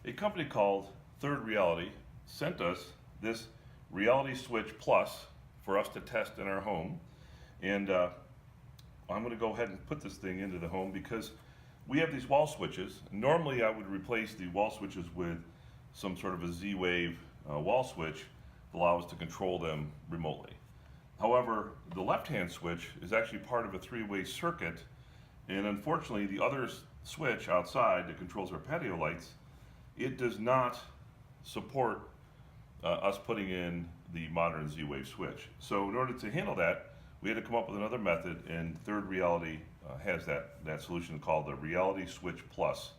A company called Third Reality sent us this RealitySwitch Plus for us to test in our home. And I'm going to go ahead and put this thing into the home because we have these wall switches. Normally I would replace the wall switches with some sort of a Z-Wave wall switch that allows us to control them remotely. However, the left-hand switch is actually part of a three-way circuit, and unfortunately the other switch outside that controls our patio lights, it does not support us putting in the modern Z-Wave switch. So in order to handle that, we had to come up with another method, and Third Reality has that solution called the RealitySwitch Plus.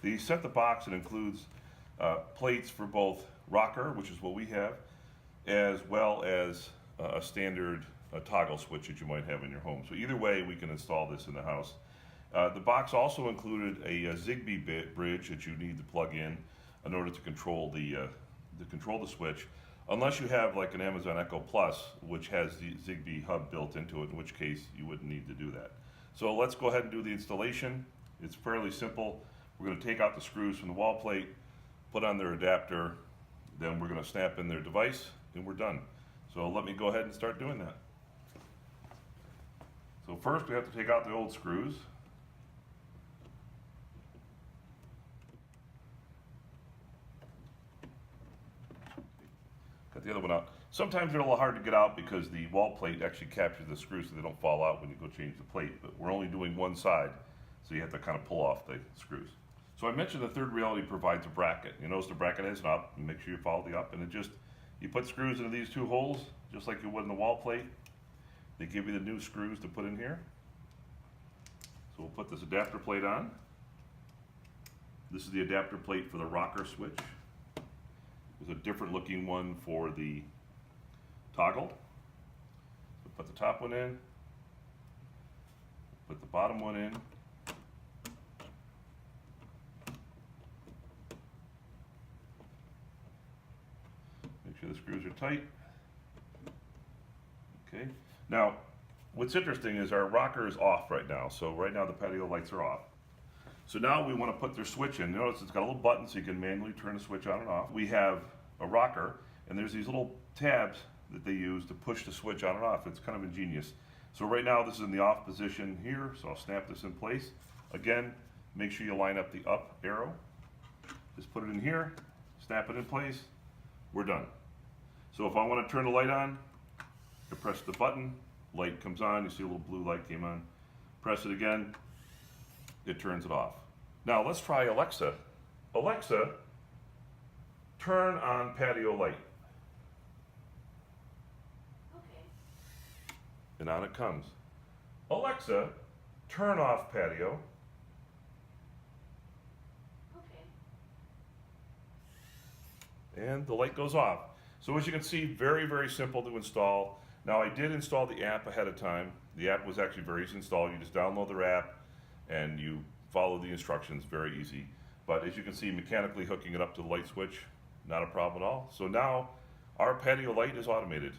The set-top box, it includes plates for both rocker, which is what we have, as well as a standard toggle switch that you might have in your home. So either way, we can install this in the house. The box also included a Zigbee bridge that you need to plug in order to control the switch, unless you have like an Amazon Echo Plus, which has the Zigbee hub built into it, in which case you wouldn't need to do that. So let's go ahead and do the installation. It's fairly simple. We're going to take out the screws from the wall plate, put on their adapter, then we're going to snap in their device, and we're done. So let me go ahead and start doing that. So first we have to take out the old screws. Got the other one out. Sometimes they're a little hard to get out because the wall plate actually captures the screws so they don't fall out when you go change the plate, but we're only doing one side, so you have to kind of pull off the screws. So I mentioned the Third Reality provides a bracket. You notice the bracket has an up, and make sure you follow the up, and you put screws into these two holes, just like you would in the wall plate. They give you the new screws to put in here. So we'll put this adapter plate on. This is the adapter plate for the rocker switch. There's a different looking one for the toggle. So put the top one in, put the bottom one in. Make sure the screws are tight. Okay. Now, what's interesting is our rocker is off right now. So right now the patio lights are off. So now we want to put their switch in. Notice it's got a little button so you can manually turn the switch on and off. We have a rocker, and there's these little tabs that they use to push the switch on and off. It's kind of ingenious. So right now this is in the off position here, so I'll snap this in place. Again, make sure you line up the up arrow. Just put it in here, snap it in place, we're done. So if I want to turn the light on, I press the button, light comes on, you see a little blue light came on. Press it again, it turns it off. Now let's try Alexa. Alexa, turn on patio light. Okay. And on it comes. Alexa, turn off patio. Okay. And the light goes off. So as you can see, very, very simple to install. Now I did install the app ahead of time. The app was actually very easy to install. You just download their app and you follow the instructions, very easy. But as you can see, mechanically hooking it up to the light switch, not a problem at all. So now our patio light is automated.